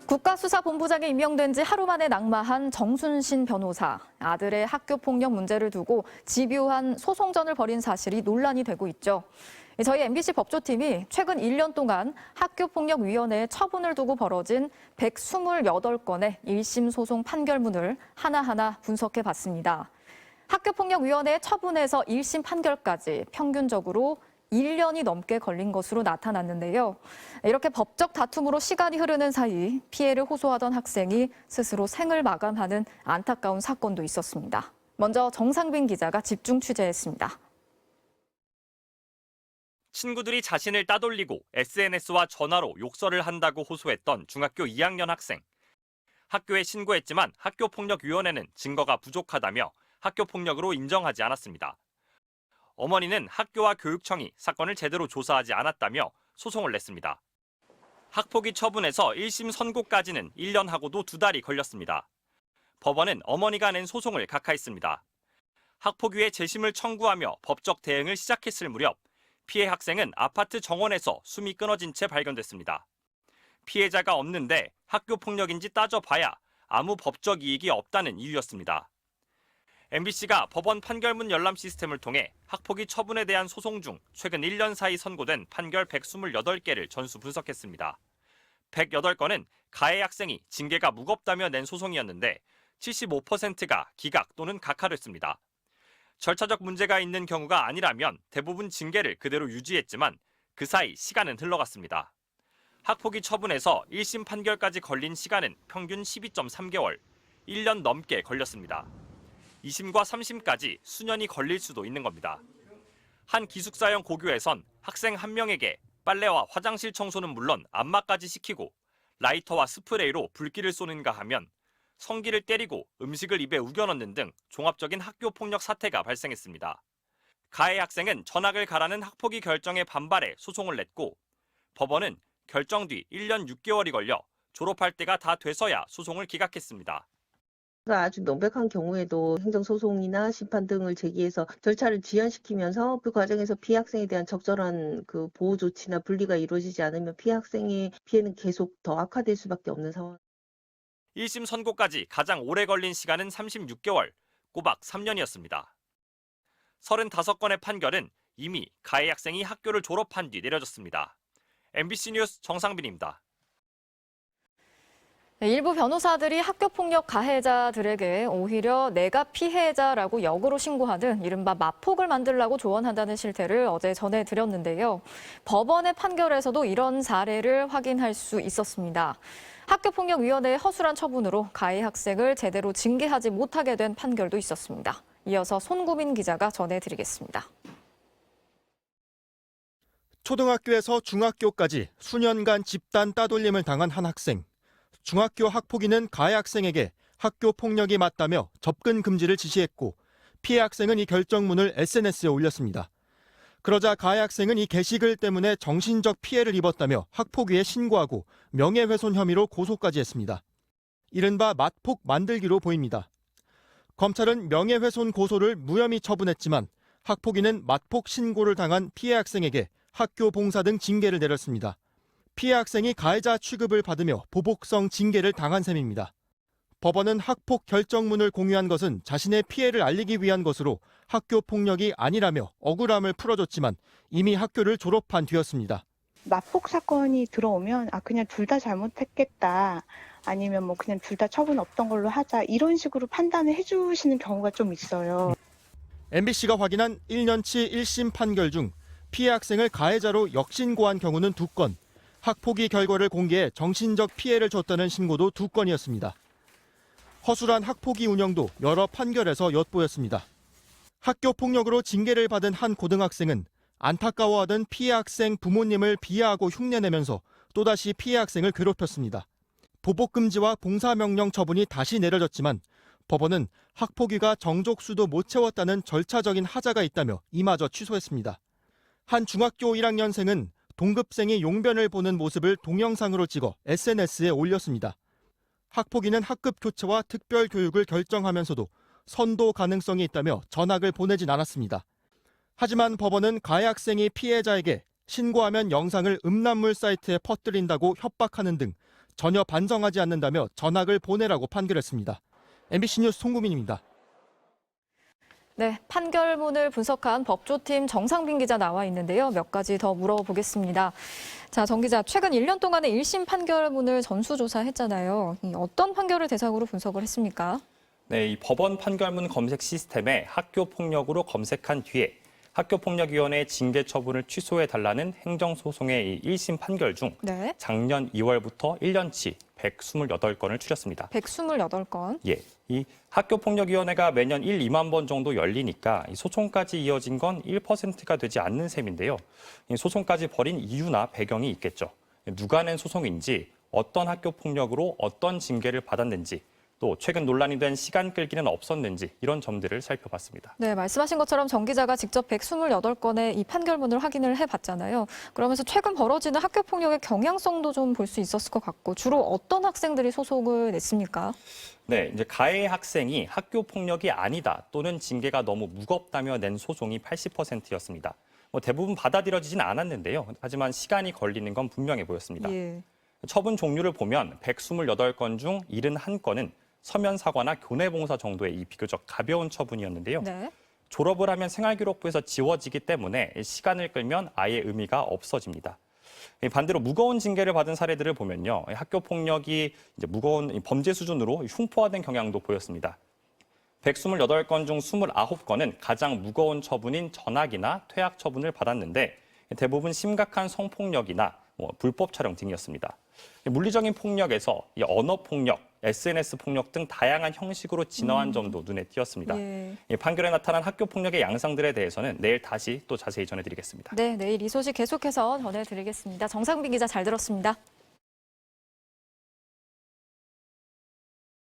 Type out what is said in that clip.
국가수사본부장에 임명된 지 하루 만에 낙마한 정순신 변호사. 아들의 학교폭력 문제를 두고 집요한 소송전을 벌인 사실이 논란이 되고 있죠. 저희 MBC 법조팀이 최근 1년 동안 학교폭력위원회의 처분을 두고 벌어진 128건의 1심 소송 판결문을 하나하나 분석해 봤습니다. 학교폭력위원회의 처분에서 1심 판결까지 평균적으로 1년이 넘게 걸린 것으로 나타났는데요. 이렇게 법적 다툼으로 시간이 흐르는 사이 피해를 호소하던 학생이 스스로 생을 마감하는 안타까운 사건도 있었습니다. 먼저 정상빈 기자가 집중 취재했습니다. 친구들이 자신을 따돌리고 SNS와 전화로 욕설을 한다고 호소했던 중학교 2학년 학생. 학교에 신고했지만 학교폭력위원회는 증거가 부족하다며 학교폭력으로 인정하지 않았습니다. 어머니는 학교와 교육청이 사건을 제대로 조사하지 않았다며 소송을 냈습니다. 학폭위 처분에서 1심 선고까지는 1년하고도 2달이 걸렸습니다. 법원은 어머니가 낸 소송을 각하했습니다. 학폭위에 재심을 청구하며 법적 대응을 시작했을 무렵 피해 학생은 아파트 정원에서 숨이 끊어진 채 발견됐습니다. 피해자가 없는데 학교폭력인지 따져봐야 아무 법적 이익이 없다는 이유였습니다. MBC가 법원 판결문 열람 시스템을 통해 학폭위 처분에 대한 소송 중 최근 1년 사이 선고된 판결 128개를 전수 분석했습니다. 108건은 가해 학생이 징계가 무겁다며 낸 소송이었는데 75%가 기각 또는 각하됐습니다. 절차적 문제가 있는 경우가 아니라면 대부분 징계를 그대로 유지했지만 그 사이 시간은 흘러갔습니다. 학폭위 처분에서 1심 판결까지 걸린 시간은 평균 12.3개월, 1년 넘게 걸렸습니다. 2심과 3심까지 수년이 걸릴 수도 있는 겁니다. 한 기숙사형 고교에선 학생 한 명에게 빨래와 화장실 청소는 물론 안마까지 시키고 라이터와 스프레이로 불길을 쏘는가 하면 성기를 때리고 음식을 입에 우겨넣는 등 종합적인 학교폭력 사태가 발생했습니다. 가해 학생은 전학을 가라는 학폭위 결정에 반발해 소송을 냈고 법원은 결정 뒤 1년 6개월이 걸려 졸업할 때가 다 돼서야 소송을 기각했습니다. 아주 명백한 경우에도 행정소송이나 심판 등을 제기해서 절차를 지연시키면서 그 과정에서 피해 학생에 대한 적절한 그 보호 조치나 분리가 이루어지지 않으면 피해 학생의 피해는 계속 더 악화될 수밖에 없는 상황. 1심 선고까지 가장 오래 걸린 시간은 36개월, 꼬박 3년이었습니다. 35건의 판결은 이미 가해 학생이 학교를 졸업한 뒤 내려졌습니다. MBC 뉴스 정상빈입니다. 일부 변호사들이 학교폭력 가해자들에게 오히려 내가 피해자라고 역으로 신고하는 이른바 마폭을 만들라고 조언한다는 실태를 어제 전해드렸는데요. 법원의 판결에서도 이런 사례를 확인할 수 있었습니다. 학교폭력위원회의 허술한 처분으로 가해 학생을 제대로 징계하지 못하게 된 판결도 있었습니다. 이어서 손구민 기자가 전해드리겠습니다. 초등학교에서 중학교까지 수년간 집단 따돌림을 당한 한 학생. 중학교 학폭위는 가해 학생에게 학교 폭력이 맞다며 접근 금지를 지시했고 피해 학생은 이 결정문을 SNS에 올렸습니다. 그러자 가해 학생은 이 게시글 때문에 정신적 피해를 입었다며 학폭위에 신고하고 명예훼손 혐의로 고소까지 했습니다. 이른바 마폭 만들기로 보입니다. 검찰은 명예훼손 고소를 무혐의 처분했지만 학폭위는 마폭 신고를 당한 피해 학생에게 학교 봉사 등 징계를 내렸습니다. 피해 학생이 가해자 취급을 받으며 보복성 징계를 당한 셈입니다. 법원은 학폭 결정문을 공유한 것은 자신의 피해를 알리기 위한 것으로 학교 폭력이 아니라며 억울함을 풀어줬지만 이미 학교를 졸업한 뒤였습니다. 마폭 사건이 들어오면 그냥 둘 다 잘못했겠다. 아니면 뭐 그냥 둘 다 처분 없던 걸로 하자. 이런 식으로 판단을 해주시는 경우가 좀 있어요. MBC가 확인한 1년치 1심 판결 중 피해 학생을 가해자로 역신고한 경우는 2건, 학폭위 결과를 공개해 정신적 피해를 줬다는 신고도 2건이었습니다. 허술한 학폭위 운영도 여러 판결에서 엿보였습니다. 학교 폭력으로 징계를 받은 한 고등학생은 안타까워하던 피해 학생 부모님을 비하하고 흉내내면서 또다시 피해 학생을 괴롭혔습니다. 보복금지와 봉사명령 처분이 다시 내려졌지만 법원은 학폭위가 정족수도 못 채웠다는 절차적인 하자가 있다며 이마저 취소했습니다. 한 중학교 1학년생은 동급생이 용변을 보는 모습을 동영상으로 찍어 SNS에 올렸습니다. 학폭위는 학급 교체와 특별 교육을 결정하면서도 선도 가능성이 있다며 전학을 보내진 않았습니다. 하지만 법원은 가해 학생이 피해자에게 신고하면 영상을 음란물 사이트에 퍼뜨린다고 협박하는 등 전혀 반성하지 않는다며 전학을 보내라고 판결했습니다. MBC 뉴스 송구민입니다. 네, 판결문을 분석한 법조팀 정상빈 기자 나와 있는데요. 몇 가지 더 물어보겠습니다. 자, 정 기자, 최근 1년 동안의 1심 판결문을 전수조사했잖아요. 어떤 판결을 대상으로 분석을 했습니까? 네, 이 법원 판결문 검색 시스템에 학교 폭력으로 검색한 뒤에 학교폭력위원회의 징계 처분을 취소해달라는 행정소송의 1심 판결 중 네. 작년 2월부터 1년치 128건을 추렸습니다. 128건. 예, 이 학교폭력위원회가 매년 1, 2만 번 정도 열리니까 이 소송까지 이어진 건 1%가 되지 않는 셈인데요. 이 소송까지 벌인 이유나 배경이 있겠죠. 누가 낸 소송인지, 어떤 학교폭력으로 어떤 징계를 받았는지, 또 최근 논란이 된 시간 끌기는 없었는지 이런 점들을 살펴봤습니다. 네, 말씀하신 것처럼 정 기자가 직접 128건의 이 판결문을 확인을 해봤잖아요. 그러면서 최근 벌어지는 학교폭력의 경향성도 좀 볼 수 있었을 것 같고 주로 어떤 학생들이 소송을 냈습니까? 네, 이제 가해 학생이 학교폭력이 아니다 또는 징계가 너무 무겁다며 낸 소송이 80%였습니다. 대부분 받아들여지진 않았는데요. 하지만 시간이 걸리는 건 분명해 보였습니다. 예. 처분 종류를 보면 128건 중 71건은 서면 사과나 교내 봉사 정도의 이 비교적 가벼운 처분이었는데요. 네. 졸업을 하면 생활기록부에서 지워지기 때문에 시간을 끌면 아예 의미가 없어집니다. 반대로 무거운 징계를 받은 사례들을 보면요, 학교 폭력이 이제 무거운 범죄 수준으로 흉포화된 경향도 보였습니다. 128건 중 29건은 가장 무거운 처분인 전학이나 퇴학 처분을 받았는데 대부분 심각한 성폭력이나 불법 촬영 등이었습니다. 물리적인 폭력에서 언어 폭력, SNS 폭력 등 다양한 형식으로 진화한 점도 눈에 띄었습니다. 예. 판결에 나타난 학교 폭력의 양상들에 대해서는 내일 다시 또 자세히 전해드리겠습니다. 네, 내일 이 소식 계속해서 전해드리겠습니다. 정상빈 기자 잘 들었습니다.